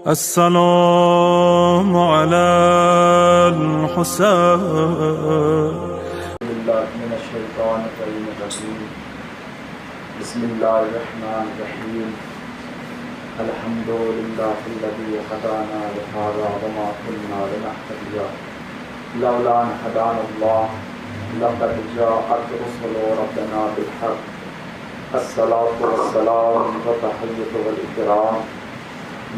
السلام على الحسين. من الشيطان الرجيم. بسم الله الرحمن الرحيم. الحمد لله الذي هدانا لهذا وما كنا لنهتدي لولا أن هدانا الله لقد جاءت رسل ربنا بالحق. الصلاة والسلام والتحية والإكرام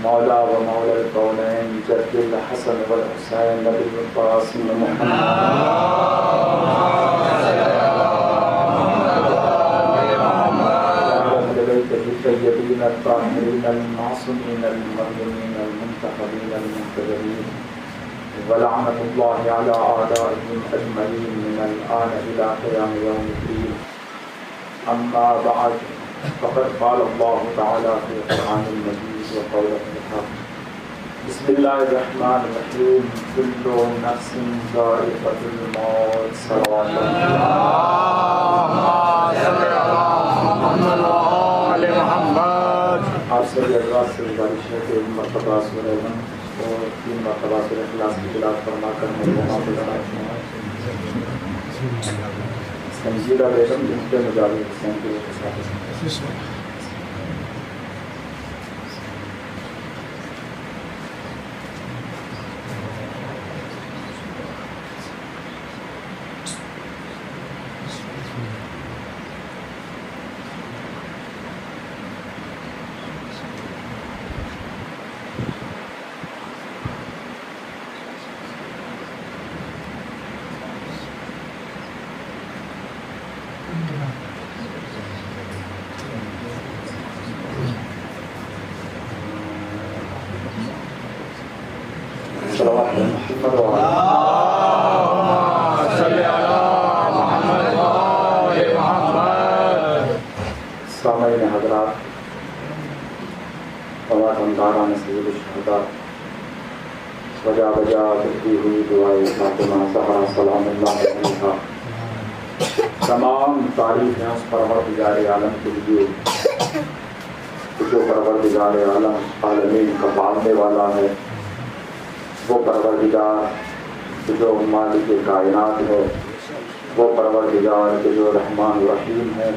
مولا و مولا الكونين جد الحسن والحسين نبي القاسم محمد الطيبين الطاهرين المعصومين المريمين المنتخبين المنتظرين ولعنة الله على أعدائهم أجمعين من الآن إلى قيام يوم الدين. أما بعد فقد قال الله تعالى في القرآن المجيد وقوله الحق. بسم الله الرحمن الرحيم. كل نفس ذائقة الموت. صلوات آپ سبھی حضرات سے گزارش ہے کہ مرتبہ سورہ من اور 3 مرتبہ سورہ اخلاص کی تلاوت فرما کر مرحومہ کو سنجیدہ بیگم بنت مجاہد حسین کے ساتھ سامعین حضرات، فواتنداران سید الشہداء، بجا بجا کرتی ہوئی دعائے فاطمہ زہرا سلام اللہ علیہا، تمام تعریف ہیں اس پروردگار عالم کے لیے جو پروردگار عالم عالمین کا پالنے والا ہے، وہ پروردگار جو مالک کائنات ہے، وہ پروردگار کے جو رحمان و رحیم ہے،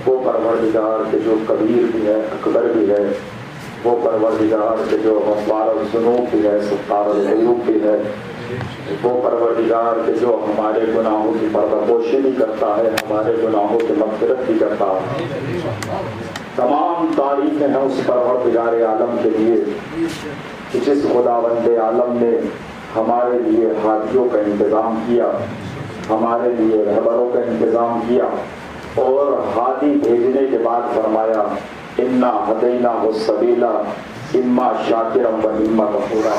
وہ پروردگار کے جو کبیر بھی ہے اکبر بھی ہے، وہ پروردگار کے جو غفار الذنوب بھی ہے ستار العیوب بھی ہے، وہ پروردگار کے جو ہمارے گناہوں کی پردہ پوشی بھی کرتا ہے، ہمارے گناہوں کی مغفرت بھی کرتا ہے۔ تمام تعریفیں ہیں اس پروردگار عالم کے لیے کہ جس خداوند عالم نے ہمارے لیے ہادیوں کا انتظام کیا، ہمارے لیے رہبروں کا انتظام کیا، اور ہادی بھیجنے کے بعد فرمایا انا ہدیناہ السبیل اما شاکرا و اما کفورا۔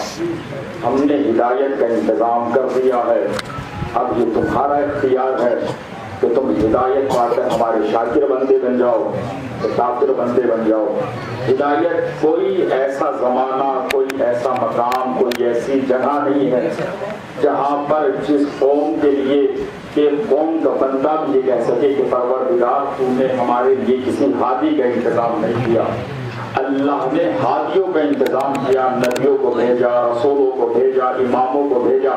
ہم نے ہدایت کا انتظام کر دیا ہے، اب یہ تمہارا اختیار ہے کہ تم ہدایت پا کر ہمارے شاکر بندے بن جاؤ، کافر بندے بن جاؤ۔ ہدایت کوئی ایسا زمانہ، کوئی ایسا مقام، کوئی ایسی جگہ نہیں ہے جہاں پر جس قوم کے لیے کہ قوم کا بندہ بھی یہ کہہ سکے کہ پروردگار تو نے ہمارے لیے کسی ہادی کا انتظام نہیں کیا۔ اللہ نے ہادیوں کا انتظام کیا، نبیوں کو بھیجا، رسولوں کو بھیجا، اماموں کو بھیجا،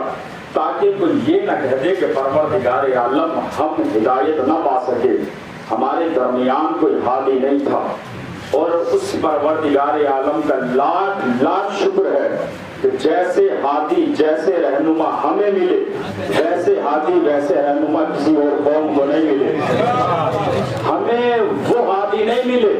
تاکہ کوئی یہ نہ کہہ دے کہ پروردگار عالم ہم ہدایت نہ پا سکے، ہمارے درمیان کوئی ہادی نہیں تھا۔ اور اس پروردگار عالم کا لاکھ لاکھ شکر ہے کہ جیسے ہادی، جیسے رہنما ہمیں ملے، ویسے ہادی، ویسے رہنما کسی اور قوم کو نہیں ملے۔ ہمیں وہ ہادی نہیں ملے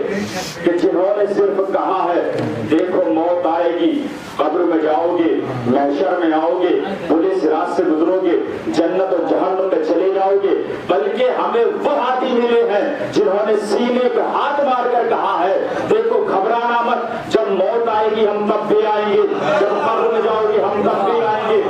کہ جنہوں نے صرف کہا ہے دیکھو موت آئے گی، قبر میں جاؤ گے، محشر میں آؤ گے، پولیس راست سے گزرو گے، جنت اور جہنم میں چلے جاؤ گے، بلکہ ہمیں وہ ہادی ملے ہیں جنہوں نے سینے پہ ہاتھ مار کر کہا ہے دیکھو گھبرانا مت، جب موت آئے گی ہم تب بھی آئیں گے، جب قبر میں جاؤ گے ہم تب بھی آئیں گے،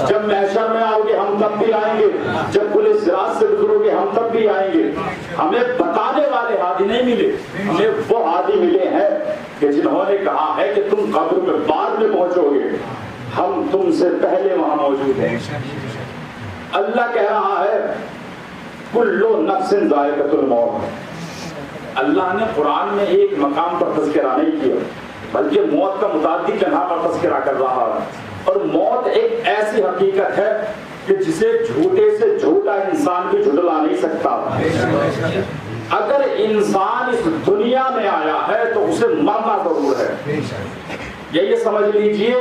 جب محشر میں آؤ گے ہم تب بھی آئیں گے، جب پولیس راست سے گزرو گے ہم تب بھی آئیں گے۔ ہمیں بتانے والے ہادی نہیں ملے، ہمیں وہ ہادی ملے ہیں کہ جنہوں نے کہا ہے کہ تم قبر میں بعد میں پہنچو گے، ہم تم سے پہلے وہاں موجود ہیں۔ اللہ کہہ رہا ہے کل نفس ذائقۃ الموت۔ اللہ نے قرآن میں ایک مقام پر تذکرہ نہیں کیا، بلکہ موت کا متعدد جگہ پر تذکرہ کر رہا ہے. اور موت ایک ایسی حقیقت ہے کہ جسے جھوٹے سے جھوٹا انسان بھی جھٹلا نہیں سکتا. اگر انسان اس دنیا میں آیا ہے تو اسے مرنا ضرور ہے. یہ سمجھ لیجئے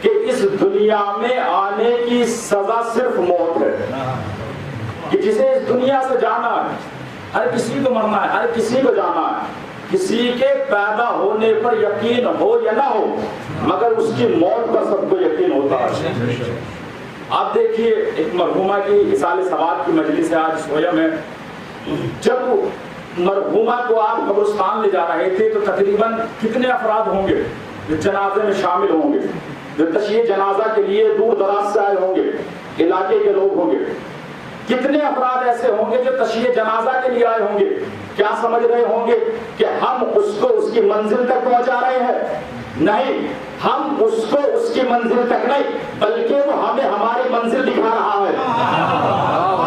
کہ اس دنیا میں آنے کی سزا صرف موت ہے، کہ جسے اس دنیا سے جانا ہے. ہر کسی کو مرنا ہے، ہر کسی کو جانا ہے. کسی کے پیدا ہونے پر یقین ہو یا نہ ہو، مگر اس کی موت پر سب کو یقین ہوتا ہے. آپ دیکھیے ایک مرحومہ کی اصال ثواب کی مجلس ہے آج سویا میں. جب مرحومہ کو آپ قبرستان لے جا رہے تھے تو تقریباً کتنے افراد ہوں گے جو جنازے میں شامل ہوں گے، جو تشییع جنازہ کے لیے دور دراز سے آئے ہوں گے، علاقے کے لوگ ہوں گے. کتنے افراد ایسے ہوں گے جو تشییع جنازہ کے لیے آئے ہوں گے؟ کیا سمجھ رہے ہوں گے کہ ہم اس کو اس کی منزل تک پہنچا رہے ہیں؟ نہیں، ہم اس کو اس کی منزل تک نہیں، بلکہ وہ ہمیں ہماری منزل دکھا رہا ہے.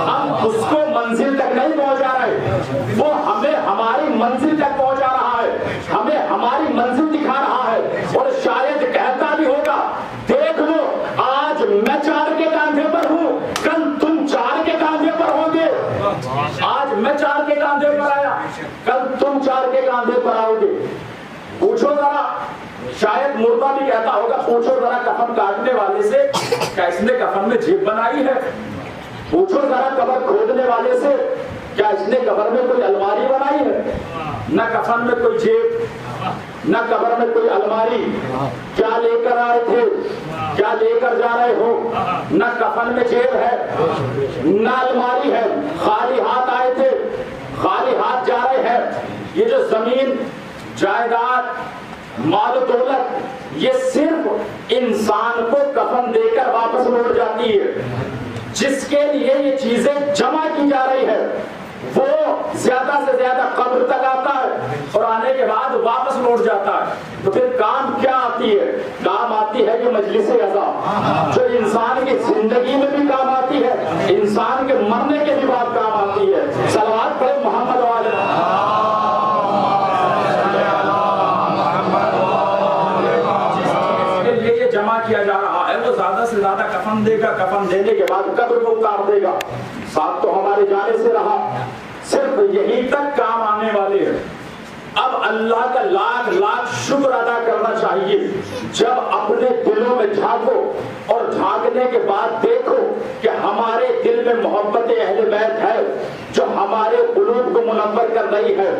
ہم اس کو منزل تک نہیں پہنچا رہے، وہ ہمیں ہماری منزل تک پہنچا رہا ہے، ہمیں ہماری منزل دکھا رہا ہے. اور شاید کہتا بھی ہوگا دیکھ لو آج میں 4 کے کاندھے پر ہوں، کل تم 4 کے کاندھے پر ہوں گے. آج میں 4 کے کاندھے پر آیا، کل تم 4 کے کاندھے پر آؤ گے. پوچھو ذرا، شاید مردہ بھی کہتا ہوگا پوچھو ذرا کفن کاٹنے والے سے کیا اس نے کفن میں جیب بنائی ہے؟ پوچھو ذرا قبر کھودنے والے سے کیا اس نے قبر میں کوئی الماری بنائی ہے؟ نہ کفن میں کوئی جیب، نہ قبر میں کوئی الماری. کیا لے کر آئے تھے؟ کیا لے کر جا رہے ہو؟ نہ کفن میں جیب ہے نہ الماری ہے. خالی ہاتھ آئے تھے، خالی ہاتھ جا رہے ہیں. یہ جو زمین جائیداد مال و دولت یہ صرف انسان کو کفن دے کر واپس لوٹ جاتی ہے. جس کے لیے یہ چیزیں جمع کی جا رہی ہے وہ زیادہ سے زیادہ قبر تک آتا ہے اور آنے کے بعد واپس لوٹ جاتا ہے. تو پھر کام کیا آتی ہے؟ کام آتی ہے یہ مجلس عزا، جو انسان کی زندگی میں بھی کام آتی ہے، انسان کے مرنے کے بھی بعد کام آتی ہے. صلوات پڑھیں محمد والے. جمع کیا جا رہا ہے وہ زیادہ سے زیادہ کفن دے گا، کفن دینے کے بعد قبر کو اتار دے گا. ساتھ تو ہمارے جانے سے رہا، صرف یہی تک کام آنے والے ہیں. اب اللہ کا لاکھ لاکھ شکر ادا کرنا چاہیے جب اپنے دلوں میں جھانکو اور جھانکنے کے بعد دیکھو کہ ہمارے دل میں محبت اہل بیت ہے جو ہمارے قلوب کو منور کر رہی ہے،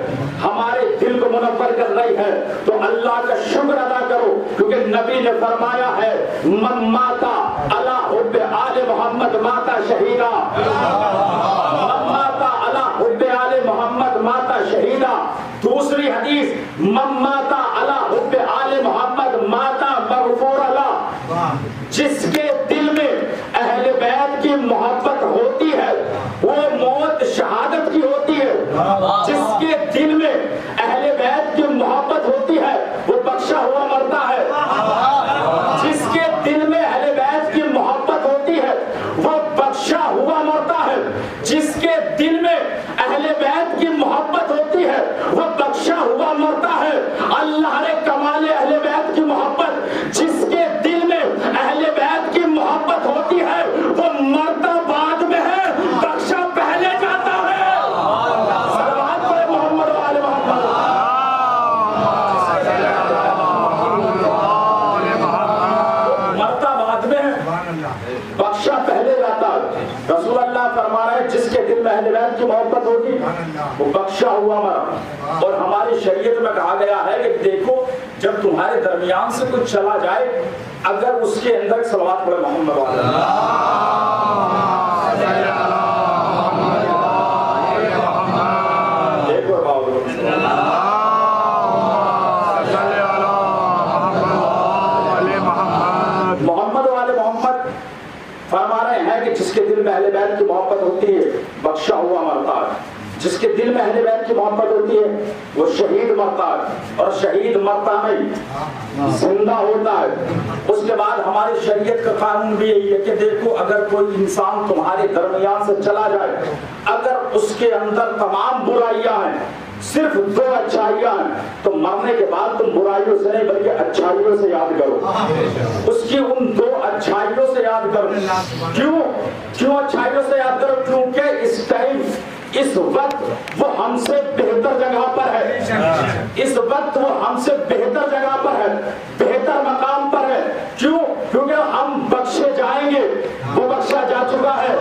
ہمارے دل کو منور کر رہی ہے. تو اللہ کا شکر ادا کرو، کیونکہ نبی نے فرمایا ہے من ماتا علی حب آل محمد ماتا شہیدا، من ماتا علی حب آل محمد ماتا شہیدا. دوسری حدیث من ماتا علی حب آل محمد ماتا مغفور اللہ. جس کے دل میں اہل بیت کی محبت ہوتی ہے وہ موت شہادت کی ہوتی ہے. جس کے دل میں اہل بیت کی محبت ہوتی ہے وہ بخشا ہوا مرتا ہے. جس کے دل میں اہل بیت کی محبت ہوتی ہے وہ بخشا ہوا مرتا ہے. جس کے دل میں اہل بیت کی محبت ہوتی ہے وہ بخشا ہوا مرتا ہے. اللہ نے کمال اہل بیت کی محبت، جس کے دل میں اہل بیت کی محبت ہوتی ہے وہ مرتا بعد میں ہے، بخشا پہلے جاتا ہے. صلوات پڑھیں محمد وآل محمد. مرتا بعد میں ہے، بخشا پہلے جاتا ہے. رسول اللہ فرما رہے ہیں جس کے دل میں اہل بیت کی محبت ہوگی وہ بخشا ہوا مرا. اور ہماری شریعت میں کہا گیا ہے کہ دیکھو جب تمہارے درمیان سے کچھ چلا جائے اگر اس کے اندر صلوات پڑھے محمد وآلہ. محمد والے محمد فرما رہے ہیں کہ جس کے دل میں اہل بیت کی محبت ہوتی ہے بخشا ہوا مرتا ہے. جس کے دل میں اہل بیت کی محبت ہوتی ہے وہ شہید مرتا ہے. اور شہید مرتا نہیں، زندہ ہوتا ہے. اس کے بعد ہماری شریعت کا قانون بھی یہی ہے کہ دیکھو اگر کوئی انسان تمہارے درمیان سے چلا جائے، اگر اس کے اندر تمام برائیاں ہیں، صرف 2 اچھائیاں ہیں، تو مرنے کے بعد تم برائیوں سے نہیں بلکہ اچھائیوں سے یاد کرو، اس کی ان 2 اچھائیوں سے یاد کرو۔ کیوں اچھائیوں سے یاد کرو؟ کیونکہ اس ٹائم، اس وقت وہ ہم سے بہتر جگہ پر ہے، اس وقت وہ ہم سے بہتر جگہ پر ہے، بہتر مقام پر ہے۔ کیونکہ ہم بخشے جائیں گے، وہ بخشا جا چکا ہے،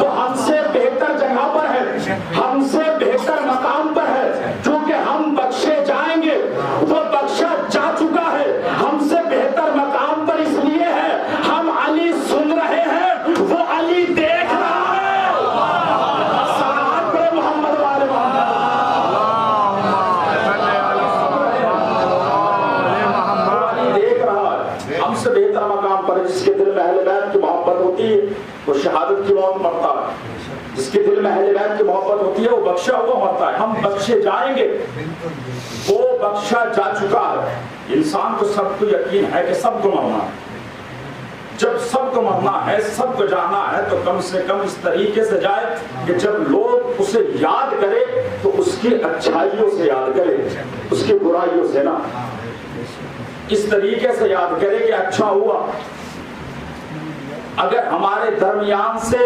وہ ہم سے بہتر جگہ پر ہے، ہم سے بہتر مقام پر ہے۔ کیونکہ ہم بخشے جائیں گے، وہ بخشا جا چکا ہے، ہم سے بہتر مقام پر اس لیے ہے ہم علی سن رہے ہیں، وہ علی دیکھ رہا ہے۔ سے بہتر مقام پر، جس کے دل میں اہل بیت کی محبت ہوتی ہے وہ شہادت کی موت مرتا ہے، جس کے دل میں اہل بیت کی محبت ہوتی ہے وہ بخشا ہوا مرتا ہے۔ ہم بخشے جائیں گے، وہ بخشا جا چکا ہے۔ انسان کو سب کو یقین ہے کہ سب کو مرنا ہے، جب سب کو مرنا ہے، سب کو جانا ہے، تو کم سے کم اس طریقے سے جائے کہ جب لوگ اسے یاد کرے تو اس کی اچھائیوں سے یاد کرے، اس کی برائیوں سے نہ، اس طریقے سے یاد کرے کہ اچھا ہوا اگر ہمارے درمیان سے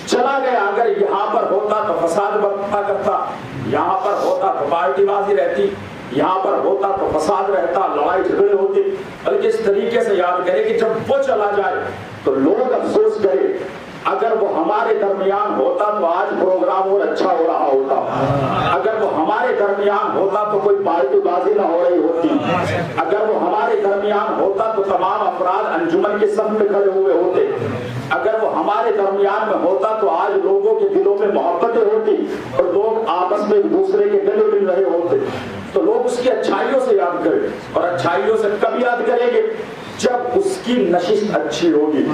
چلا گیا، اگر یہاں پر ہوتا تو فساد برپا کرتا، یہاں پر ہوتا تو پارٹی بازی رہتی، یہاں پر ہوتا تو فساد رہتا، لڑائی جھگڑے ہوتے، بلکہ اس طریقے سے یاد کرے کہ جب وہ چلا جائے تو لوگ افسوس کرے اگر وہ ہمارے درمیان ہوتا تو آج پروگرام اور اچھا ہو رہا ہوتا، اگر وہ ہمارے درمیان ہوتا تو کوئی پارٹی بازی نہ ہو رہی ہوتی، اگر وہ ہمارے درمیان ہوتا تو تمام افراد انجمن کے صف میں کھڑے ہوئے ہوتے، اگر وہ ہمارے درمیان میں ہوتا تو آج لوگوں کے دلوں میں محبتیں ہوتی اور لوگ آپس میں ایک دوسرے کے گلے مل رہے ہوتے۔ تو لوگ اس کی اچھائیوں سے یاد کریں، اور اچھائیوں سے کب یاد کریں گے؟ جب اس کی نشست اچھی ہوگی،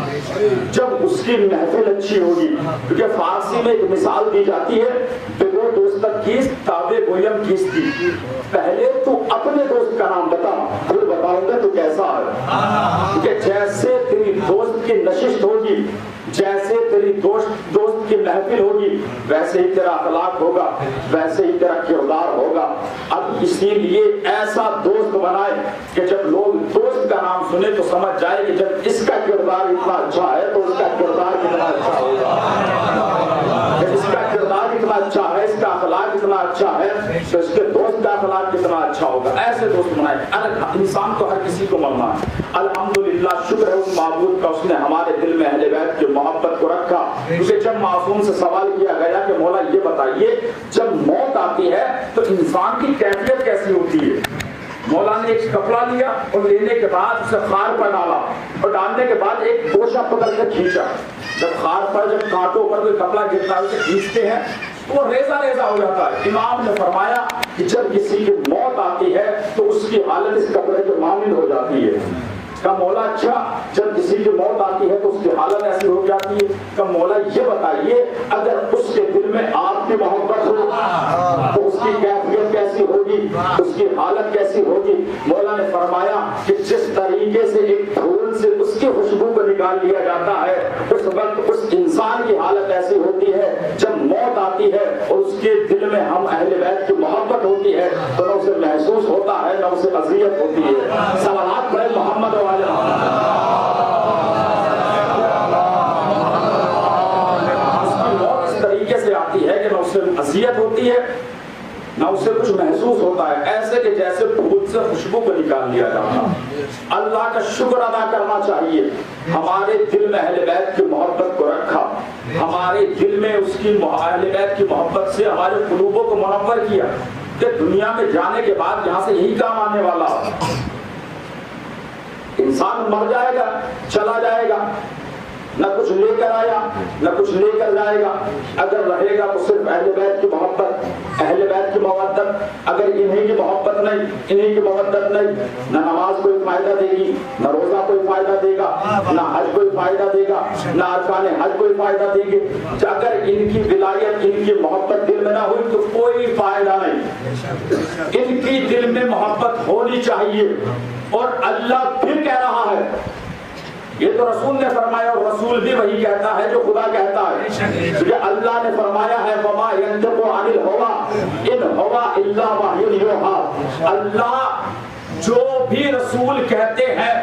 جب اس کی محفل اچھی ہوگی۔ کیونکہ فارسی میں ایک مثال دی جاتی ہے، بگو دوستک کیست تابع گویم کیستی، پہلے تو اپنے دوست کا نام بتا، پھر بتاؤں گا تو کیسا ہے۔ کہ جیسے تیری دوست کی نشست ہوگی، جیسے تیری دوست کی محفل ہوگی، ویسے ہی تیرا اخلاق ہوگا، ویسے ہی تیرا کردار ہوگا۔ اب اسی لیے ایسا دوست بنائے کہ جب لوگ دوست کا نام سنے تو سمجھ جائے کہ جب اس کا کردار اتنا اچھا ہے تو اس کا کردار کتنا اچھا ہوگا، جب اس کا کردار اتنا اچھا ہے، اس کا اخلاق اتنا اچھا ہے تو اس کے دوست کا اخلاق کتنا اچھا ہوگا۔ ایسے دوست بنائے۔ انسان کو ہر کسی کو مرنا ہے۔ الحمدللہ، شکر ہے اس معبود کا، اس نے ہمارے دل میں اہل بیت کی محبت کو رکھا۔ اسے جب معصوم سے سوال کیا گیا کہ مولا یہ بتائیے جب موت آتی ہے تو انسان کی کیفیت کیسی ہوتی ہے؟ مولا نے ایک کپڑا لیا اور لینے کے بعد اسے خار پر ڈالا، اور ڈالنے کے بعد ایک گوشہ پکڑ کے کھینچا۔ جب خار پر، جب کانٹوں پر کوئی کپڑا گرتا ہے اسے کھینچتے ہیں تو وہ ریزہ ریزہ ہو جاتا ہے۔ امام نے فرمایا کہ جب کسی کی موت آتی ہے تو اس کی حالت اس کپڑے کے مانند ہو جاتی ہے۔ کہ مولا اچھا جب کسی کی موت آتی ہے تو اس کی حالت ایسی ہو جاتی ہے؟ کہ مولا یہ بتائیے اگر اس کے دل میں آپ کی محبت ہو تو اس کی کیفیت کیسی ہوگی، اس کی حالت کیسی ہوگی؟ مولا نے فرمایا کہ جس طریقے سے ایک پھول سے اس کی خوشبو کو نکال لیا جاتا ہے، اس وقت اس انسان کی حالت ایسی ہوتی ہے جب موت آتی ہے اور اس کے دل میں ہم اہل بیت کی محبت ہوتی ہے تو نہ اسے محسوس ہوتا ہے نہ اسے اذیت ہوتی ہے۔ سوالات بڑے محمد والے ہے کہ نہ اسے اذیت ہوتی ہے نہ اسے کچھ محسوس ہوتا ہے، ایسے کہ جیسے پھول سے خوشبو کو نکال لیا جاتا۔ اللہ کا شکر ادا کرنا چاہیے، ہمارے دل میں اہل بیت کی محبت کو رکھا، ہمارے دل میں اس کی اہل بیت کی محبت سے ہمارے قلوبوں کو منور کیا کہ دنیا میں جانے کے بعد یہاں سے یہی کام آنے والا۔ انسان مر جائے گا، چلا جائے گا، نہ کچھ لے کر آیا نہ کچھ لے کر جائے گا۔ اگر رہے گا تو صرف اہل بیت کی محبت، اہل بیت کی مودت۔ اگر انہیں کی محبت نہیں، انہیں کی مودت نہیں، نہ نماز کوئی فائدہ دے گی، نہ روزہ کوئی فائدہ دے گا، نہ حج کوئی فائدہ دے گا، نہ ارکان حج کوئی فائدہ دے گی۔ اگر ان کی ولایت، ان کی محبت دل میں نہ ہوئی تو کوئی فائدہ نہیں۔ ان کی دل میں محبت ہونی چاہیے۔ اور اللہ پھر کہہ رہا ہے یہ تو رسول نے فرمایا، اور رسول بھی وہی کہتا ہے جو خدا کہتا ہے، کیونکہ اللہ نے فرمایا ہے وما ينطق عن الهوى ان هو الا وحی یوحی، اللہ جو بھی رسول کہتے ہیں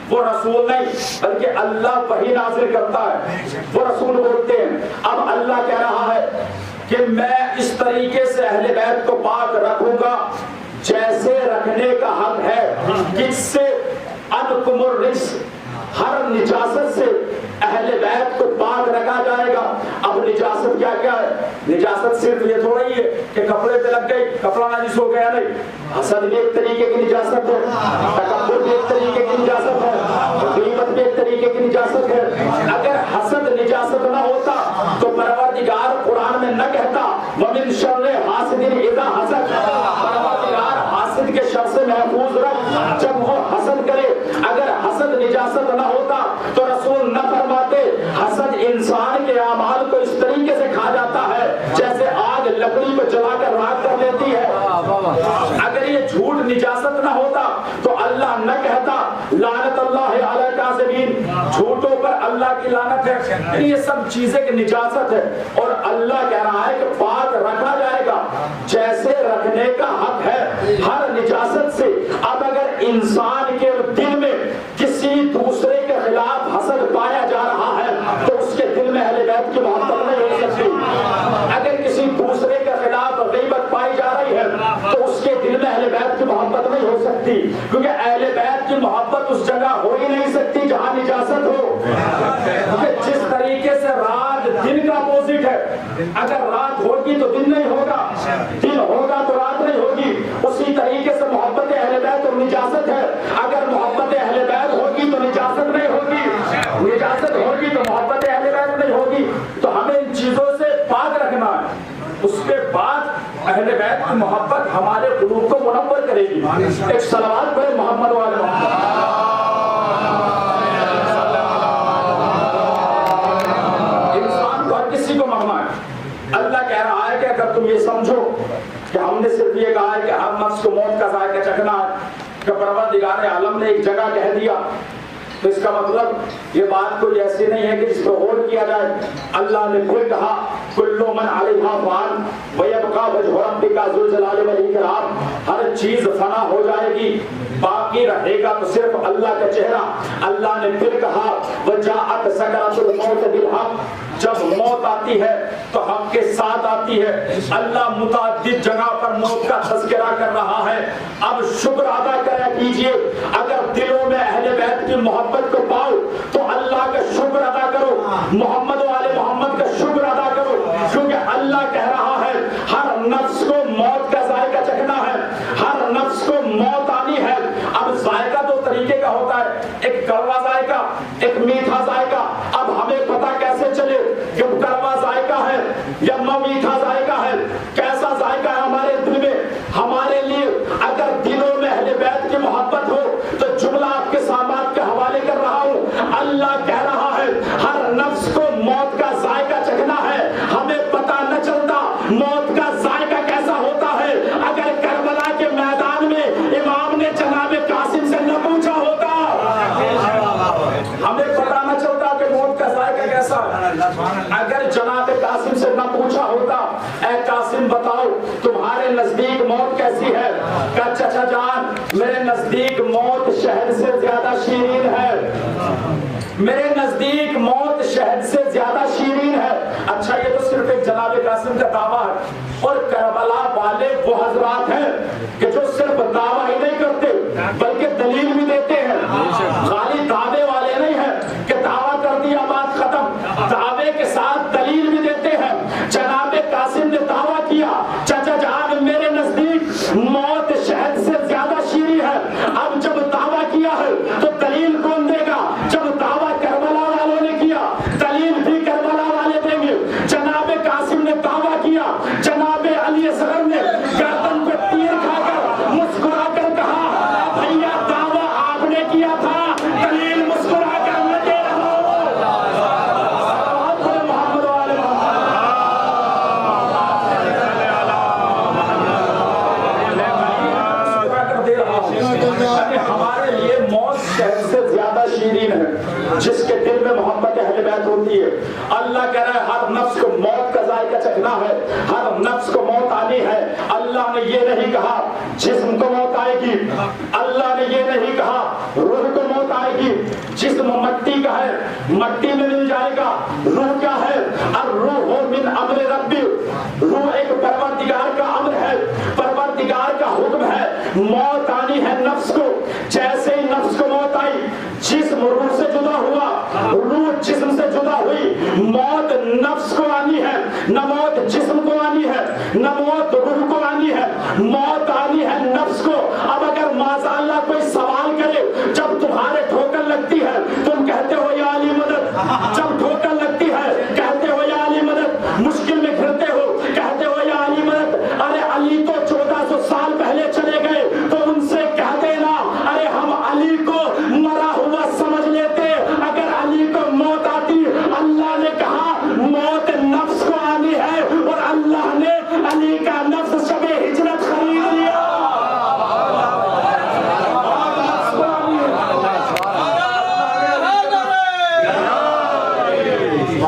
وہ رسول نہیں بلکہ اللہ وحی نازل کرتا ہے، وہ رسول بولتے ہیں۔ اب اللہ کہہ رہا ہے کہ میں اس طریقے سے اہل بیت کو پاک رکھوں گا جیسے رکھنے کا حق ہے، کس سے؟ انکم الرجس، ہر نجاست سے اہل بیت کو پاک رکھا جائے گا۔ اب نجاست کیا کیا ہے؟ نجاست صرف یہ تھوڑا ہی ہے کہ کپڑے پہ لگ گئی کپڑا نجس ہو گیا، نہیں، حسد بھی ایک طریقے کی نجاست ہے، تکبر بھی ایک طریقے کی نجاست ہے، غیبت بھی ایک طریقے کی نجاست ہے۔ اگر حسد نجاست نہ ہوتا تو پروردگار قرآن میں نہ کہتا وَمِن شَرِّ حَاسِدٍ إِذَا حَسَدَ، پروردگار حاسد کے شر سے محفوظ رکھ جب وہ حسد کرے۔ اگر حسد نجاست نہ ہوتا تو رسول نہ فرماتے حسد انسان کے اعمال کو اس طریقے سے کھا جاتا ہے جیسے آگ لکڑی کو جلا کر راکھ کر لیتی ہے۔ اگر یہ جھوٹ نجاست نہ ہوتا تو اللہ نہ کہتا لعنت اللہ علی الکاذبین، جھوٹوں پر اللہ کی لعنت ہے۔ یہ سب چیزیں کہ نجاست ہے، اور اللہ کہہ رہا ہے کہ پاک رکھا جائے گا جیسے رکھنے کا حق ہے ہر نجاست سے۔ اب اگر انسان کے دل میں کسی دوسرے کے خلاف حسد پایا جا رہا ہے تو اس کے دل میں اہل بیت کی محبت نہیں ہو سکتی۔ اگر کسی دوسرے کے خلاف غیبت پائی جا رہی ہے تو اس کے دل میں اہل بیت کی محبت نہیں ہو سکتی، کیونکہ اہل بیت کی محبت اس جگہ ہو ہی نہیں سکتی جہاں نجاست ہو۔ کیونکہ جس طریقے سے رات دن کا اپوزٹ ہے، اگر رات ہوگی تو دن نہیں ہوگا، دن ہوگا تو رات نہیں ہوگی، اسی طریقے سے محبت اہل بیت اور نجاست ہے۔ اگر محبت اہل بیت ہوگی تو نجاست نہیں ہوگی، نجاست ہوگی تو محبت اہل بیت نہیں ہوگی۔ تو ہمیں ان چیزوں سے پاک رکھنا ہے، اس کے بعد اہل بیت کی محبت ہمارے قلوب کو منور کرے گی۔ ایک صلوات پڑھیں محمد و آل محمد۔ انسان کو ہر کسی کو مرنا ہے۔ اللہ کہہ رہا ہے کہ اگر تم یہ سمجھو کہ ہم نے صرف یہ کہا ہے کہ ہر نفس کو موت کا ذائقہ چکھنا ہے، کہ پروردگار عالم نے ایک جگہ کہہ دیا تو اس کا مطلب یہ بات کوئی ایسی نہیں ہے کہ جس پہ غور کیا جائے۔ اللہ نے خود کہا کل من علیہا فان ویبقی وجہ ربک ذو الجلال والاکرام، ہر چیز فنا ہو جائے گی، باقی رہے گا تو صرف اللہ کا چہرہ۔ اللہ نے پھر کہا وجاءت سکرۃ الموت بالحق، جب موت آتی ہے تو حق کے ساتھ آتی ہے۔ اللہ متعدد جگہ پر موت کا تذکرہ کر رہا ہے۔ اب شکر ادا کرا کیجئے، اگر دلوں میں اہل بیت کی محبت کو پاؤ تو اللہ کا شکر ادا کرو، محمد و آل محمد کا شکر ادا کرو، کیونکہ اللہ کہہ رہا ہے ہر نفس کو موت کا ذائقہ چکھنا ہے، ہر نفس کو موت آنی ہے۔ اب ذائقہ دو طریقے کا ہوتا ہے، ایک کڑوا ذائقہ، ایک میٹھا ذائقہ۔ اب ہمیں پتہ کیسے چلے کہ کڑوا ذائقہ ہے یا میٹھا ذائقہ ہے؟ کیسا ذائقہ ہے ہمارے دل میں؟ ہمارے لیے اگر دلوں میں اہل بیت کی محبت ہو تو جملہ آپ کے سامنے کے حوالے کر رہا ہوں، اللہ کہہ رہا ہے ہر نفس کو موت کا ذائقہ چکھنا ہے۔ ہمیں پتہ نہ چلتا موت کا ذائقہ کیسا ہوتا ہے اگر کربلا کے میدان میں امام نے جناب قاسم سے نہ پوچھا ہوتا، ہمیں پتہ نہ چلتا کہ موت کا ذائقہ کیسا ہے اگر جناب قاسم سے نہ پوچھا ہوتا اے قاسم بتاؤ تمہارے نزدیک موت کیسی ہے؟ کہ چچا جان میرے نزدیک موت شہد سے زیادہ شیرین ہے، میرے نزدیک موت شہد سے زیادہ شیرین ہے۔ اچھا یہ تو صرف ایک جناب قاسم کا دعویٰ ہے، اور کربلا والے وہ حضرات ہیں کہ جو صرف دعویٰ ہی نہیں کرتے بلکہ دلیل بھی دیتے ہیں۔ خالی دعوے والے نہیں ہیں کہ دعویٰ کر دیا بات ختم، دعوے کے ساتھ دلیل بھی دیتے ہیں۔ جناب قاسم نے دعویٰ کیا چچا جان میرے نزدیک موت شہد سے زیادہ شیریں ہے۔ اب جب دعویٰ کیا ہے تو دلیل کون دے گا؟ جب دعویٰ کربلا والوں نے کیا دلیل بھی کربلا والے دیں گے۔ جناب قاسم نے دعویٰ کیا، جناب علی اصغر نے گردن پہ تیر کھا کر مسکرا کر کہا بھیا دعویٰ آپ نے کیا تھا، دلیل مسکرا کر میں دے رہا ہوں۔ محمد والے ہمارے لیے موت شہد سے زیادہ شیرین ہے جس کے دل میں محبت اہل بیت ہوتی ہے. اللہ کہہ رہا ہے ہر نفس کو موت کا ذائقہ چکھنا ہے, ہر نفس کو موت آنی ہے. اللہ نے یہ نہیں کہا جسم کو موت آئے گی, اللہ نے یہ نہیں کہا روح کو موت آئے گی. جسم مٹی کا ہے, مٹی میں مل جائے گا. روح کیا ہے؟ الروح من امر ربی, روح ایک پروردگار کا امر ہے, پروردگار کا حکم ہے. موت آنی ہے نفس کو. جیسے ہی نفس کو موت آئی, جسم روح سے جدا ہوا, روح جسم سے جدا ہوئی. موت نفس کو آنی ہے, نہ موت جسم کو آنی ہے, نہ موت روح کو آنی ہے. موت آنی ہے نفس کو. اب اگر معاذ اللہ کوئی سوال کرے, جب تمہارے ٹھوکر لگتی ہے تم کہتے ہو یا علی مدد, جب ٹھوکر لگتی ہے کہتے ہو یا علی مدد, مشکل میں گھرتے ہو کہتے ہو یا علی مدد. ارے علی تو 1400 سال پہلے چلے گئے, تو ان سے کہہ دینا ارے ہم علی کو مرا ہوا سمجھ لیتے. اگر علی کو موت آتی, اللہ نے کہا موت نفس کو آنی ہے, اور اللہ نے علی کا نفس شب ہجرت خرید لیا.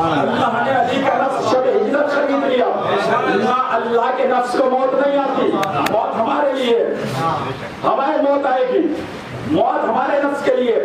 اللہ نے علی کا نفس شب ہجرت خرید لیا. اللہ کے نفس کو موت نہیں آتی, موت ہمارے لیے, ہمیں موت آئے گی, موت ہمارے نفس کے لیے.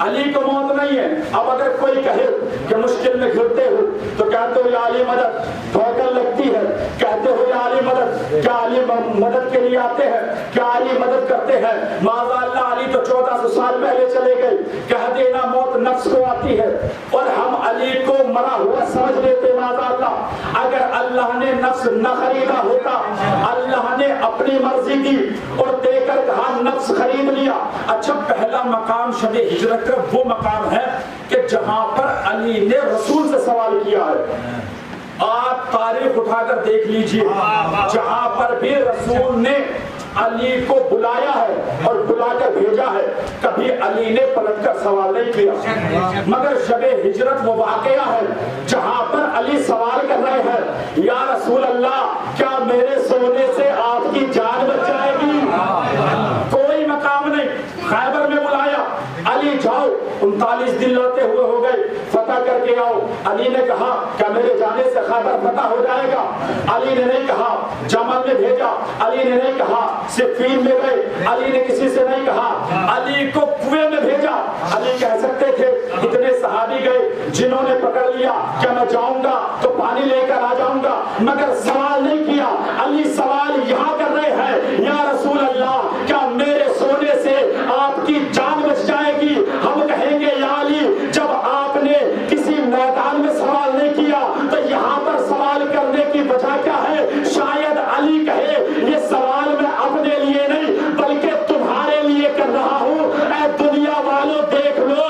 علی کو موت نہیں ہے. اب اگر کوئی کہے کہ مشکل میں گھرتے ہو تو کہتے ہو یا علی مدد, ٹھوکر لگتی ہے کہتے ہو یا علی مدد. کیا علی مدد کے لیے آتے ہیں؟ کیا علی مدد کرتے ہیں؟ معاذ اللہ علی تو 1400 سال پہلے چلے گئے. کہہ دینا موت نفس کو آتی ہے, اور ہم علی کو مرا ہوا سمجھ لیتے. معاذ اللہ اگر اللہ نے نفس نہ خریدا ہوتا, اللہ نے اپنی مرضی کی اور دے کر کہا نفس خرید لیا. اچھا, پہلا مقام شب ہجرت کا وہ مقام ہے کہ جہاں پر علی نے رسول سے سوال کیا ہے. آپ تاریخ اٹھا کر دیکھ لیجئے, جہاں پر بھی رسول نے علی کو بلایا ہے اور بلا کر بھیجا ہے, کبھی علی نے پلٹ کر سوال نہیں کیا. مگر شب ہجرت وہ واقعہ ہے جہاں پر علی سوال کر رہے ہیں یا رسول اللہ کیا میرے سونے سے آپ کی جان بچ جائے گی؟ کوئی مقام نہیں. خیبر میں بلایا, علی جاؤ, 39 دن لاتے ہوئے ہو گئے, فتح کر کے آؤ. علی نے کہا کیا میرے جانے سے خیبر فتح ہو جائے گا؟ علی نے نہیں کہا. جمل میں بھیجا, علی نے نہیں کہا. صفین میں گئے, علی نے کسی سے نہیں کہا. علی کو کنویں میں بھیجا. علی کہہ سکتے تھے اتنے صحابی گئے جنہوں نے پکڑ لیا کہ میں جاؤں گا تو پانی لے کر آ جاؤں گا, مگر سوال نہیں کیا. علی سوال یہاں کر رہے ہیں یا رسول اللہ کیا میرے سونے سے آپ کی جان بچ جائے گی؟ ہم کہیں گے یا علی جب آپ نے کسی میدان میں سوال نہیں کیا تو یہاں پر سوال کرنے کی وجہ کیا ہے؟ شاید علی کہے یہ سوال میں اپنے لیے نہیں بلکہ تمہارے لیے کر رہا ہوں. اے دنیا والوں دیکھ لو,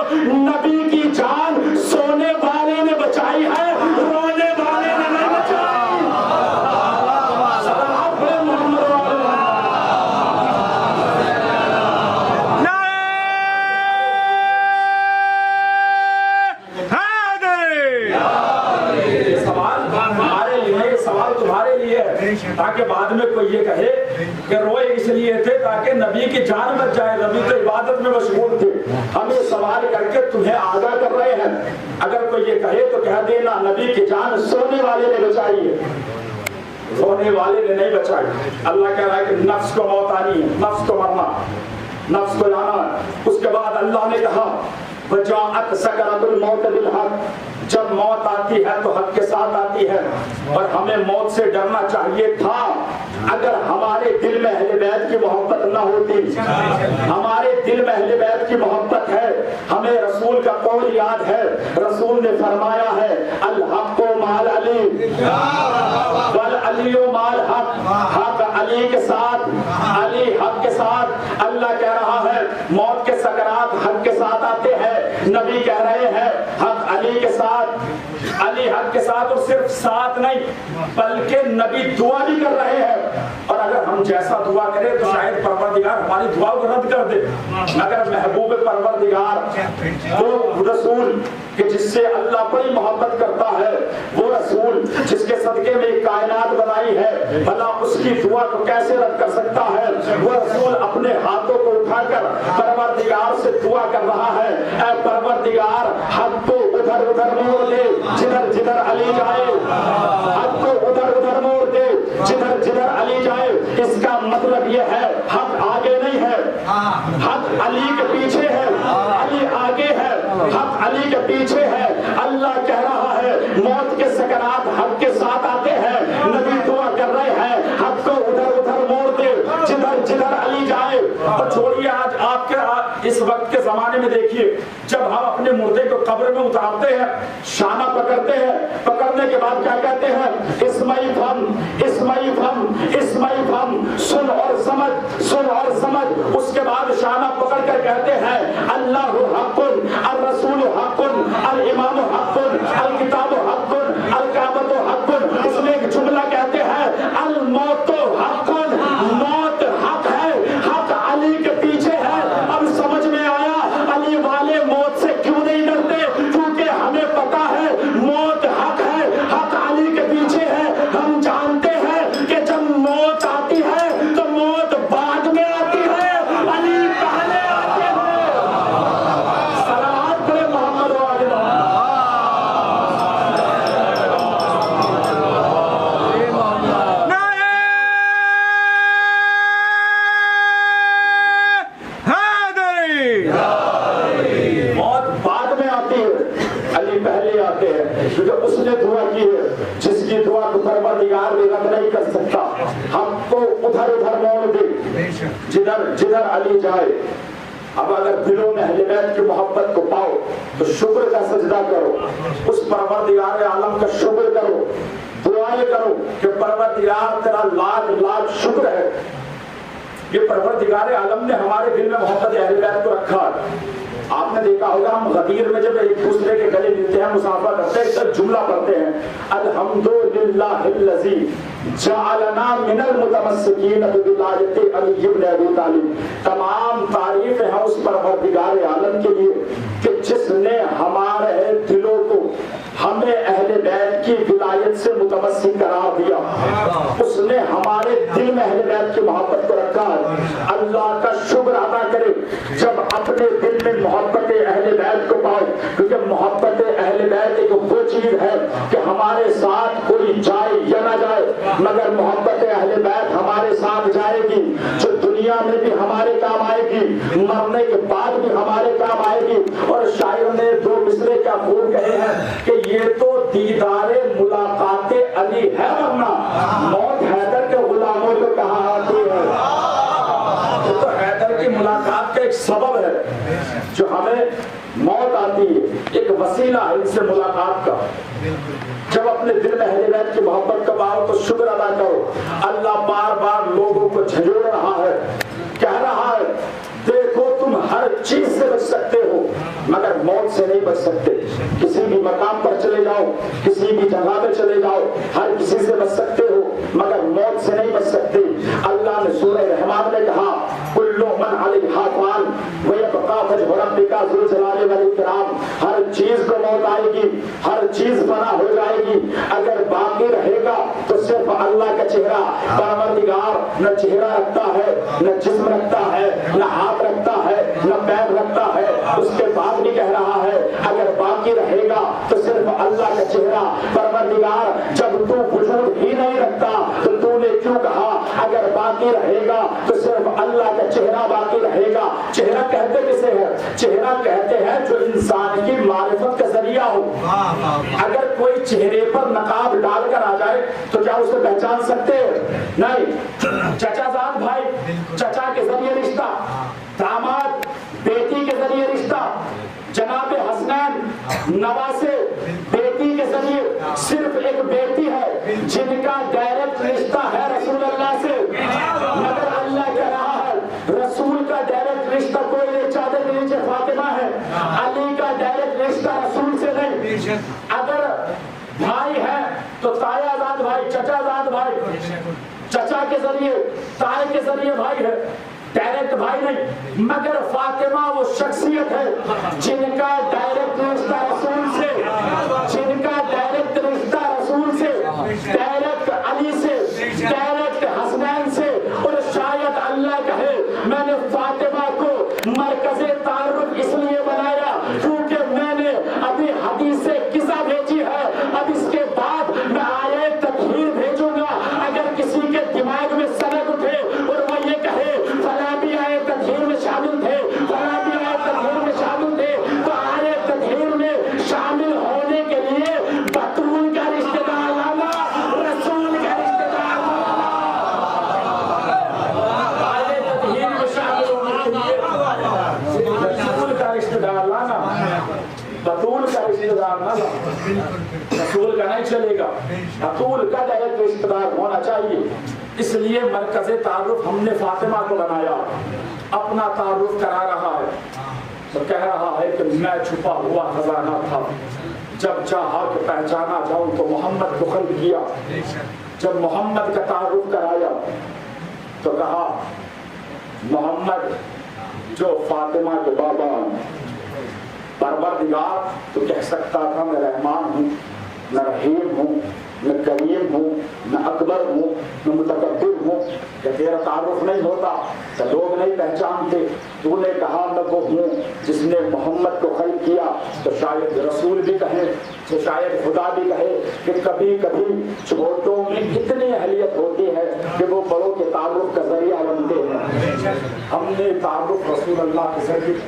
نبی کی جان سونے والے نے بچائی ہے, رونے والے نے نہیں بچائی. صلوات پڑھیں محمد سوال تمہارے لیے ہے, تاکہ بعد میں کوئی یہ کہے کہ روئے اس لیے تھے تاکہ نبی کی جان بچ جائے, نبی تو عبادت میں مشغول تھے, ہم یہ سوال کر کے تمہیں آگاہ کر رہے ہیں. اگر کوئی یہ کہے تو کہہ دینا نبی کی جان سونے والے نے بچائی ہے, سونے والے نے نہیں بچائی. اللہ کہہ رہا ہے کہ نفس کو موت آنی ہے, نفس کو مرنا, نفس کو جانا ہے. اس کے بعد اللہ نے کہا وجاءت سکرۃ الموت بالحق, جب موت آتی ہے تو حق کے ساتھ آتی ہے. اور ہمیں موت سے ڈرنا چاہیے تھا اگر ہمارے دل میں اہل بیت کی محبت نہ ہوتی. ہمارے دل میں اہل بیت کی محبت ہے. ہمیں رسول کا قول یاد ہے, رسول نے فرمایا ہے الحق مال علی والعلی مال حق, حق علی کے ساتھ, علی حق کے ساتھ. اللہ کہہ رہا ہے موت کے سکرات حق کے ساتھ آتے ہیں, نبی کہہ رہے ہیں حق علی کے ساتھ, علی حق کے ساتھ. اور صرف ساتھ نہیں بلکہ نبی دعا بھی کر رہے ہیں, اور اگر ہم جیسا دعا کریں تو شاید پروردگار ہماری دعا کو رد کر دے. مگر محبوب پروردگار وہ رسول کہ جس سے اللہ بڑی محبت کرتا ہے, وہ رسول جس کے صدقے میں کائنات بنائی ہے, بھلا اس کی دعا کو کیسے رد کر سکتا ہے؟ وہ رسول اپنے ہاتھوں کو اٹھا کر پروردگار سے دعا کر رہا ہے اے حق کو ادھر ادھر موڑ دے جدھر جدھر علی جائے، حق کو ادھر ادھر موڑ دے جدھر جدھر علی جائے۔ اس کا مطلب یہ ہے حق آگے نہیں ہے، حق علی کے پیچھے ہے، علی آگے ہے، حق علی کے پیچھے ہے۔ اللہ کہہ رہا ہے موت کے سکرات حق کے ساتھ آتے ہیں، نبی دعا کر رہے ہیں حق کو ادھر ادھر موڑ دے جدھر جدھر علی جائے۔ اور چھوڑیے آج آپ کے اس وقت کے زمانے میں دیکھیے، جب ہم اپنے مردے کو قبر میں اتارتے ہیں، شانہ پکڑتے ہیں، پکڑنے کے بعد کیا کہتے ہیں؟ اسمعی فم اسمعی فم اسمعی فم، سن اور سمجھ سن اور سمجھ۔ اس کے بعد شانہ پکڑ کر کہتے ہیں اللہ حق، الرسول حق، الامام حق، الکتاب حق، الکعبۃ حق۔ اس میں ایک جملہ کہتے ہیں الموت حق، موت حق ہے، حق علی کے پیچھے ہے۔ اب سمجھ میں آیا علی والے موت سے کیوں نہیں ڈرتے، کیونکہ ہمیں پتا ہے موت حق ہے، حق علی کے پیچھے ہے۔ ہم جانتے ہیں کہ جب موت آتی ہے تو موت بعد میں آتی ہے، علی پہلے آتے ہیں۔ صلوات پڑھے محمد و آل محمد۔ پہلے آتے ہیں کیونکہ اس نے دعا کی ہے، جس کی دعا کو پروردگار بھی رد نہیں کر سکتا۔ ہم کو ادھر ادھر موڑ دے جدھر جدھر علی جائے۔ اب اگر دلوں میں اہل بیت کی محبت کو پاؤ تو شکر کا سجدہ کرو، اس پروردگار عالم کا شکر کرو، دعائیں کرو کہ پروردگار تیرا لاکھ لاکھ شکر ہے، یہ پروردگار عالم نے ہمارے دل میں محبت اہل بیت کو رکھا ہے۔ آپ نے دیکھا ہوگا ہم غدیر میں جب ایک دوسرے کے گلے ملتے ہیں، مسافہ کرتے ہیں، ایک جملہ پڑھتے ہیں الحمدللہ الذی جعلنا من المتمسکین بولایت علی بن ابی طالب۔ تمام تعریفیں ہیں اس پروردگار عالم کے لیے کہ جس نے ہمارے دلوں کو ہمیں اہل بیت کی ولایت سے متمسک قرار دیا، اس نے ہمارے دل میں اہل بیت کی محبت کو رکھا ہے۔ اللہ کا شکر ادا کرے جب اپنے دل میں محبت اہل بیت کو پاؤ، کیونکہ محبت اہل بیت ایک وہ چیز ہے کہ ہمارے ساتھ کوئی جائے یا نہ جائے مگر محبت اہل بیت ہمارے ساتھ جائے گی، جو دنیا میں بھی ہمارے کام آئے گی، مرنے کے بعد بھی ہمارے کام آئے گی۔ اور شاعر نے دو مصرے کیا خوب کہے ہیں کہ یہ تو دیدار ملاقات علی ہے، ورنہ موت حیدر کے غلاموں کو کہاں آتی ہے۔ یہ تو حیدر کی ملاقات کا ایک سبب ہے جو ہمیں موت آتی ہے، ایک وسیلہ ہے ان سے ملاقات کا۔ جب اپنے دل میں اہل بیت کی محبت کا پاؤ تو شکر ادا کرو۔ اللہ بار بار لوگوں کو جھنجھوڑ رہا ہے، کہہ رہا ہے دیکھو تم ہر چیز سے بچ سکتے ہو مگر موت سے نہیں بچ سکتے۔ کسی بھی مقام پر چلے جاؤ، کسی بھی جگہ پہ چلے جاؤ، ہر کسی سے بچ سکتے ہو مگر موت سے نہیں بچ سکتے۔ اللہ نے سورہ رحمان میں کہا کل من علیہا فان ویبقی وجہ ربک ذو الجلال والاکرام، ہر چیز کو موت آئے گی، ہر چیز فنا ہو جائے گی، اگر باقی رہے گا تو صرف اللہ کا چہرہ۔ پروردگار نہ چہرہ رکھتا ہے، نہ جسم رکھتا ہے، نہ ہاتھ رکھتا ہے، نہ پیر رکھتا ہے۔ اس کے بعد بھی کہہ رہا ہے اگر باقی رہے گا تو صرف اللہ کا چہرہ۔ پروردگار جب تو وجود ہی نہیں رکھتا تو تو نے کیوں کہا اگر باقی رہے گا تو صرف اللہ کا چہرہ باقی رہے گا۔ چہرہ کہتے کسے ہے؟ چہرہ کہتے ہیں جو انسان کی معرفت کا ذریعہ ہو۔ اگر کوئی چہرے پر نقاب ڈال کر آ جائے تو کیا اسے پہچان سکتے ہیں؟ نہیں۔ چچا زاد بھائی چچا کے ذریعے رشتہ، داماد بیٹی کے ذریعے رشتہ، جناب حسنین نواسے بیٹی کے ذریعے۔ صرف ایک بیٹی ہے جن کا ڈائریکٹ رشتہ ہے رسول اللہ سے، مگر اللہ کہہ رہا ہے رسول کا ڈائریکٹ رشتہ کوئی نہیں۔ چادر کے نیچے فاطمہ ہے، علی کا ڈائریکٹ رشتہ رسول سے نہیں۔ اگر بھائی ہے تو تایا زاد بھائی، چچا زاد بھائی، چچا کے ذریعے، تائے کے ذریعے بھائی ہے، ڈائریکٹ بھائی نہیں۔ مگر فاطمہ وہ شخصیت ہے جن کا ڈائریکٹ رشتہ رسول سے، جن کا ڈائریکٹ رشتہ رسول سے، ڈائریکٹ علی سے، ڈائریکٹ حسنین سے۔ اور شاید اللہ کہے میں نے فاطمہ کو مرکز تعارف اس لیے بنایا کیونکہ میں نے بطول کا رشتہ دار نہ رسول کا نہیں چلے گا، بطول کا ڈائریکٹ رشتہ دار ہونا چاہیے۔ اس لیے مرکز تعارف ہم نے فاطمہ کو بنایا، اپنا تعارف کرا رہا ہے تو کہہ رہا ہے کہ میں چھپا ہوا خزانہ تھا، جب چاہا کہ پہچانا جاؤں تو محمد کو خلق کیا۔ جب محمد کا تعارف کرایا تو کہا محمد جو فاطمہ کے بابا پروردگار تو کہہ سکتا تھا میں رحمان ہوں، میں رحیم ہوں، میں کریم ہوں، میں اکبر ہوں، میں متکبر ہوں، کہ تیرا تعارف نہیں ہوتا تو لوگ نہیں پہچانتے۔ تو نے کہا میں وہ ہوں جس نے محمد کو خلق کیا، تو شاید رسول بھی کہے تو شاید خدا بھی کہے کہ کبھی کبھی چھوٹوں میں اتنی اہلیت ہوتی ہے کہ وہ بڑوں کے تعارف کا ذریعہ بنتے ہیں۔ ہم نے تعارف رسول اللہ کے ذریعے،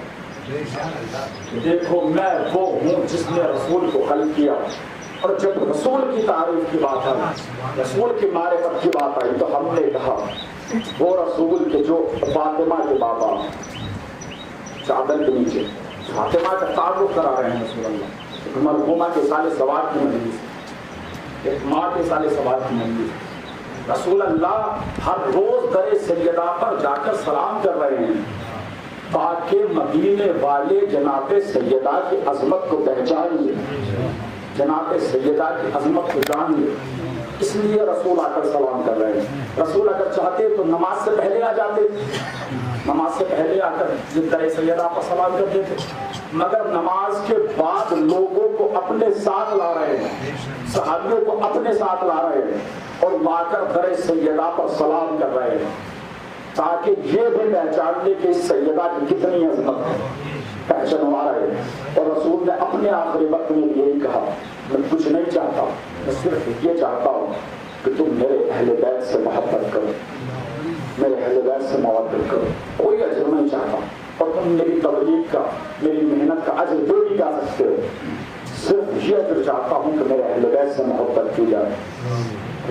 دیکھو میں وہ ہوں جس نے رسول کو خلق کیا۔ اور جب رسول کی تعریف کی بات آئی، رسول کی معرفت کی بات آئی، تو ہم نے کہا وہ رسول کے جو فاطمہ کے بابا چادر کے نیچے فاطمہ کا تعارف کرا رہے ہیں رسول اللہ، ایک مرحومہ کے سال ثواب کی مجلس، ایک ماں کے سال ثواب کی مجلس، رسول اللہ ہر روز در سیدہ پر جا کر سلام کر رہے ہیں تاکہ مدینے والے جناب سیدہ کی عظمت کو پہچانیے، جناب سیدہ کی عظمت کو جانیے۔ اس لیے رسول آ کر سلام کر رہے ہیں۔ رسول اگر چاہتے تو نماز سے پہلے آ جاتے، نماز سے پہلے آ کر در سیدہ پر سلام کر دیتے، مگر نماز کے بعد لوگوں کو اپنے ساتھ لا رہے ہیں، صحابیوں کو اپنے ساتھ لا رہے ہیں اور لا کر در سیدہ پر سلام کر رہے ہیں تاکہ یہ بھی پہچان لے کہ اس سیدہ کی کتنی عظمت ہے، پہچانوا رہے ہیں۔ اور رسول نے اپنے آخری وقت میں یہی کہا میں کچھ نہیں چاہتا، میں صرف یہ چاہتا ہوں کہ تم میرے اہل بیت سے محبت کرو، میرے اہل بیت سے محبت کرو، کوئی اجر نہیں چاہتا، اور تم میری تبلیغ کا میری محنت کا اجر دے بھی جا سکتے ہو، صرف یہ اجر چاہتا ہوں کہ میرے اہل بیت سے محبت کی جائے۔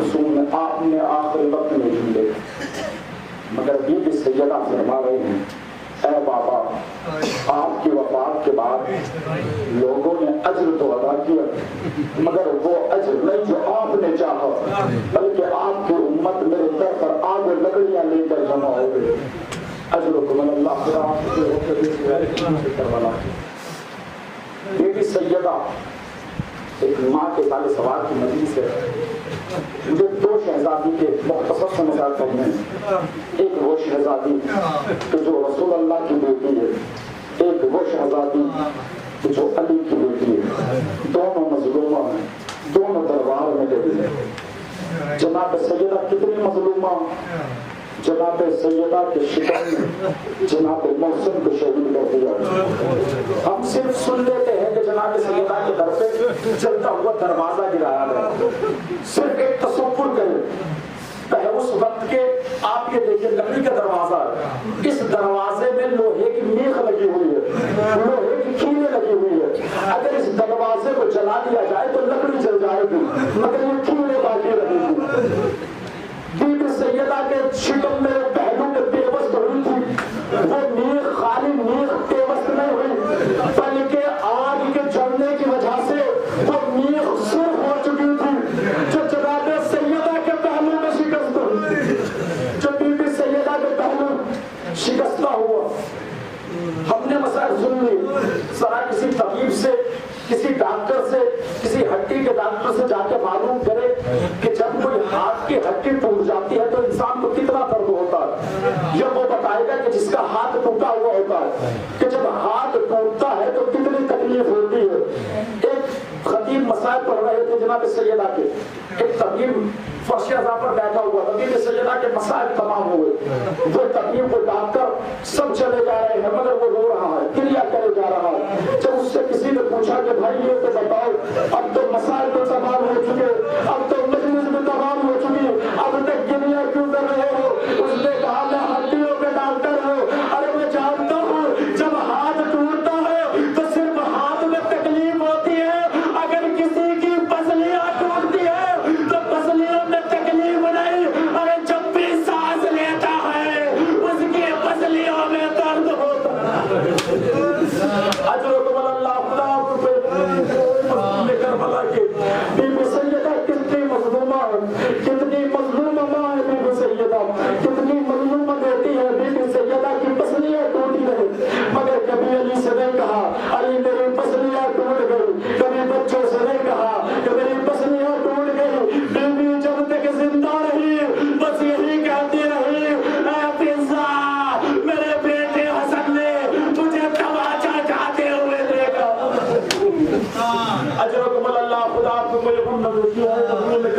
رسول نے آپ نے آخری وقت میں جملے، مگر بی بی سیدہ فرما رہی ہیں اے بابا آپ کی وفات کے بعد لوگوں نے اجر تو ادا کیا مگر وہ اجر نہیں جو آپ نے چاہا، بلکہ آپ کی امت میرے در پر آگ لکڑیاں لے کر جمع ہو گئی۔ اجرکم اللہ کربلا۔ بی بی سیدہ ایک ماں کے سال سوال کی مجلس ہے۔ مجھے دو شہزادی کے مختصر سے مثال کرنے ہیں، ایک وہ شہزادی کہ جو رسول اللہ کی بیٹی ہے، ایک وہ شہزادی کہ جو علی کی بیٹی ہے، دونوں مظلومہ ہیں، دونوں دربار میں گئی ہیں۔ جناب سیدہ کتنی مظلومہ، جناب سیدہ کے شکم میں جناب محسن کو شہید کر دیا۔ ہم صرف سن لیتے ہیں کہ جناب سیدہ کے در پہ چلتا ہوا دروازہ گرایا گیا، صرف ایک تصور کریں اس وقت کے آپ یہ دیکھیں لکڑی کا دروازہ ہے، اس دروازے میں لوہے کی میخ لگی ہوئی ہے، لوہے کی کیلیں لگی ہوئی ہے، اگر اس دروازے کو جلا دیا جائے تو لکڑی جل جائے گی مگر یہ کیلیں باقی رہے گی۔ بی بی سیدہ کے شکم میں پہلو میں پیوست ہوئی تھی، وہ میخ خالی میخ پیوست نہیں ہوئی بلکہ آگ کے جلنے کی وجہ سے وہ میخ سرخ ہو چکی تھی جو جناب سیدہ کے پہلو میں شکست ہوئی، جو بی بی سیدہ کے پہلو شکستہ ہوا۔ ہم نے مسائل سن لی، ذرا کسی طبیب سے کسی ڈاکٹر سے کسی ہڈی کے ڈاکٹر سے جا کے معلوم کرے کہ جب کوئی ہاتھ کی ہڈی ٹوٹ جاتی ہے تو انسان کو کتنا درد ہوتا ہے، یہ وہ بتائے گا کہ جس کا ہاتھ ٹوٹا ہوا ہوتا ہے کہ جب ہاتھ ٹوٹتا ہے تو کتنی تکلیف ہوتی ہے۔ ایک خطیب مسائل پڑھ رہے تھے جناب سیدہ کے، ایک طبیب فرش اعضاء پر بیٹھا ہوا، طبیب سیدہ کے مسائل تمام ہوئے، وہ طبیب وہ ڈاکٹر سب چلے جا رہے ہیں مگر وہ رو رہا ہے، کریا کرے جا رہا ہے۔ جب اس سے کسی نے پوچھا کہ بھائی یہ تو بتاؤ اب تو مسائل تو تمام ہو چکے، اب تو مجلس بھی تمام ہو چکی، اب تک گریا کیوں کر رہے ہو؟ اس نے کہا میں ہڈیوں کے ڈاکٹر ہوں، ارے میں جانتا ہوں جب ہاتھ ٹوٹتا ہے تو صرف ہاتھ میں تکلیف ہوتی ہے، اگر کسی کی پسلیاں ٹوٹتی ہے تو پسلیوں میں تکلیف نہیں، ارے جب بھی سانس لیتا ہے اس کی پسلیوں میں درد ہوتا ہے۔ اجرکم اللہ، خدا آپ کو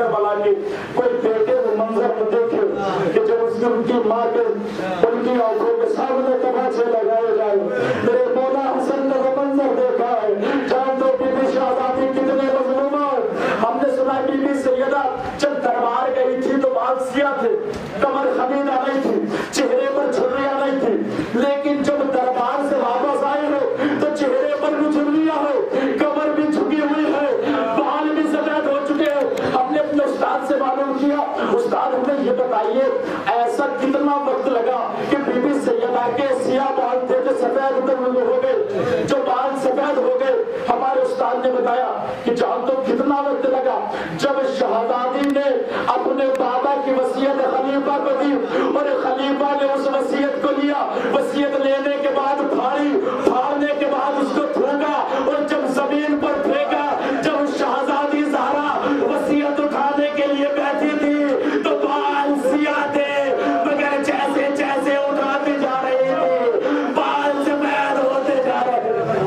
کربلا کی کوئی بیٹے وہ منظر نہ دیکھے کہ جب اس ان کی ماں کے ان کی آنکھوں کے سامنے تماچے لگائے جائے. میرے مولا حسن نے وہ منظر دیکھا ہے. جان دو بی بی شہزادی کتنے مظلومات. ہم نے سنا بی بی سیدہ جب دربار گئی تھی تو بال سیاہ تھے, کمر خمیدہ نہیں تھی, چہرے پر جھریاں نہیں تھی, لیکن جب دربار سے واپس آئے ہو تو چہرے پر بھی جھریاں ہو, کمر بھی جھکی ہوئی ہے, بال بھی سفید ہو چکے ہیں. ہم نے اپنے استاد سے معلوم کیا, استاد ہمیں یہ بتائیے ایسا کتنا وقت لگا کہ بی بی سیدہ کے سیاہ بال تھے جو سفید ہو گئے, جو بال سفید ہو گئے. ہمارے استاد نے بتایا کہ جان تو کتنا وقت لگا. جب شہزادی نے اپنے بابا کی وصیت خلیفہ کو دی اور خلیفہ نے اس وصیت کو لیا, وصیت لینے کے بعد پھاڑی, پھاڑنے کے بعد اس کو تھوکا اور جب زمین پر پھینکا, جب شہزادی زہرا وصیت اٹھانے کے لیے بیٹھی تھی تو بال سیاہ تھے مگر جیسے جیسے اٹھاتے جا رہے تھے بال سفید ہوتے جا رہے تھے.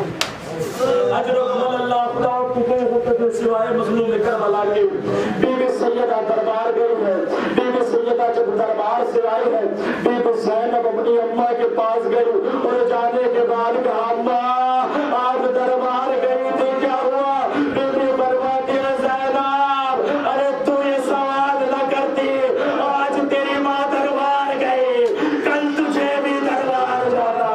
اجرکم اللہ, خدا کو سوائے مظلوم کربلا کے. بی بی سیدہ دربار گئی ہے. بی بی سیدہ جب دربار سے آئی ہے, بی بی زینب اپنی اماں کے پاس گئی اور جانے کے بعد کہا اماں آپ دربار گئی تھی کیا ہوا؟ بی بی فرماتی ہے زینب ارے تو یہ سوال نہ کرتی, آج تیری ماں دربار گئی, کل تجھے بھی دربار جانا.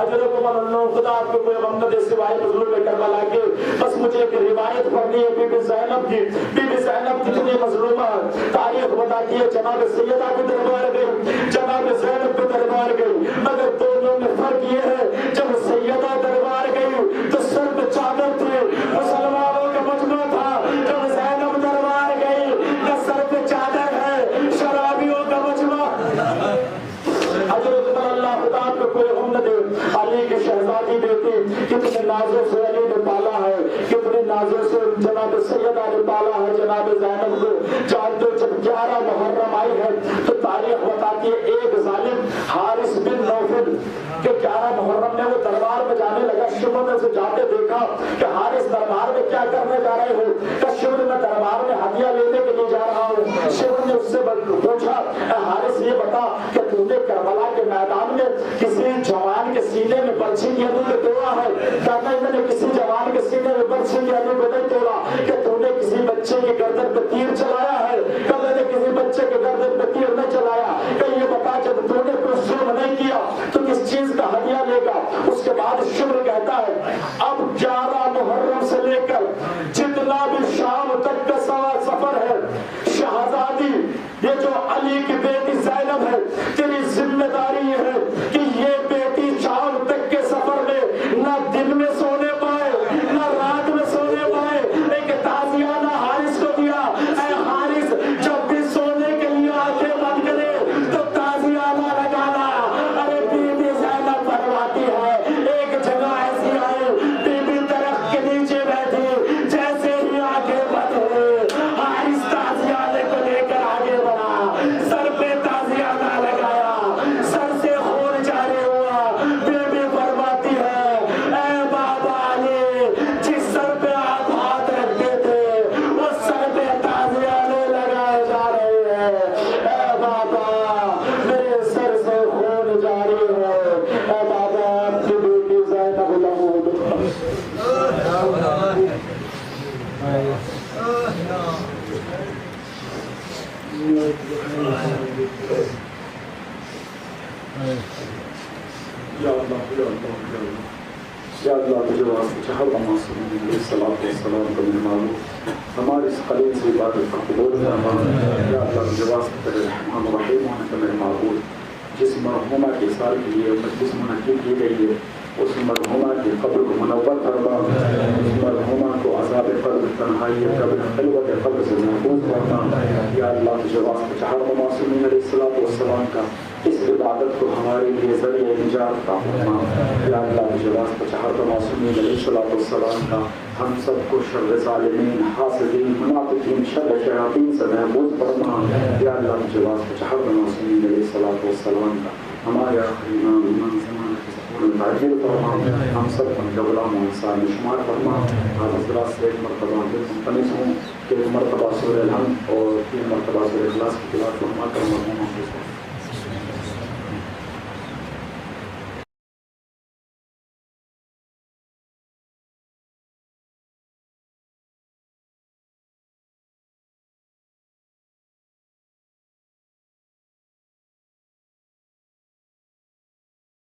اجرکم اللہ, خدا آپ کو کوئی غم نہ دے سوائے مظلوم کربلا کے. بس مجھے ایک روایت پڑھنی ہے بی بی زینب کی. بی بی زینب کتنی مظلومہ, تاریخ بتاتی ہے جناب سیدہ کے دربار گئی, جناب زینب کے دربار گئی, مگر دونوں میں فرق یہ ہے جب سیدہ دربار گئی تو سر پہ چادر تھی, مسلمانوں کا مجمع تھا. جب زینب دربار گئی نہ سر پہ چادر ہے, شرابیوں کا مجمع. حضرت اللہ خدا کو کوئی غم نہ دے. علی کی شہزادی بیٹی کتنے نازوں سے علی نے پالا ہے, کتنے نازوں سے جناب سیدہ نے پالا ہے جناب زینب کو. جانتے جب 11 محرم آئی ہے تو تاریخ بتاتی ہے ایک ظالم حارث بن نوفل کہ 11 محرم میں وہ دربار میں جانے لگا. شمر میں سے جاتے دیکھا کہ حارث دربار میں کیا کرنے جا رہے ہو؟ کہ شمر میں دربار میں ہدیہ لینے کے لیے جا رہا ہوں. شمر نے اس سے پوچھا حارث یہ بتا کہ تم نے کربلا کے میدان میں کسی جوان کے سینے میں برچھی کی علی کو توڑا ہے؟ کہتا ہے میں نے کسی جوان کے سینے میں برچھی کی علی کو نہیں توڑا. کہ تم نے کسی بچے کی گردن پہ تیر چلایا ہے؟ کہ میں نے کسی بچے کے گردن پہ تیر نہیں چلایا. کہ یہ بتا جب تم نے کوئی ظلم نہیں کیا تو کس چیز کا ہدیہ لے گا؟ اس کے بعد شمر کہتا ہے اب 11 محرم سے لے کر جتنا بھی شام تک کا سفر ہے شہزادی یہ جو علی کی بیٹی زینب ہے تیری ذمہ داری یہ ہے کہ یہ بیٹی شام تک کے سفر میں نہ دن میں سونے پائے نہ رات میں سونے پائے. ایک تعزیہ نہ حارث کو دیا, اے حارث جب بھی سونے کے لیے آنکھیں بند کرے تو تعزیہ نہ لگانا. ارے بی بی زینب فرماتی ہے ایک جگہ ایسی آئی, بی بی درخت کے نیچے بیٹھی, جیسے ہی آنکھیں بند ہوئے حارث تعزیہ کو لے کر آگے بڑھا, سر پہ تعزیہ نہ لگایا, سر سے خون جاری ہوا. بی بی فرماتی ہے اے بابا علی جس سر پہ آپ ہاتھ رکھتے تھے اس سر پہ تعزیہ نہیں لگائے جا رہے ہیں. اے بابا میرے سر سے خون جاری ہے. اے بابا آپ کی بیٹی زینب لہود یا اللہ تجھے واسطے ہر معصوم علیہ الصلوۃ والسلام کا معلوم ہماری اس قلیل سے عبادت کا قبول فرما. یا اللہ تجھے واسطے تیرے رحمان الرحیم ہونے کا میرے معبود جس مرحومہ کے سال کے لیے مجلس منعقد کی گئی ہے اس مرحومہ کی قبر کو منور فرما, اس مرحومہ کو عذاب قبر تنہائی قبر خلوت قبر سے محفوظ فرما. یا اللہ تجھے واسطے چہر معصومین علیہ الصلوۃ والسلام کا اس عبادت کو ہمارے لیے ذریعہ نجات عطا فرما. یا اللہ تجھے واسطے چہر معصومین علیہ الصلوۃ والسلام کا ہم سب کو شر ظالمین, حاسدین, منافقین, شر شیاطین سے محفوظ فرما. یا اللہ تجھے واسطے چہر معصومین علیہ الصلوۃ والسلام کا ہمارے آخری امام زمان تعجیل فرما ہم سب بندہ غلام انسان شمار فرما آج حضرات سے ایک مرتبہ ملتمس ہوں کہ ایک مرتبہ سورہ الحمد اور 3 مرتبہ سورہ اخلاص کی تلاوت فرما کر مرحوم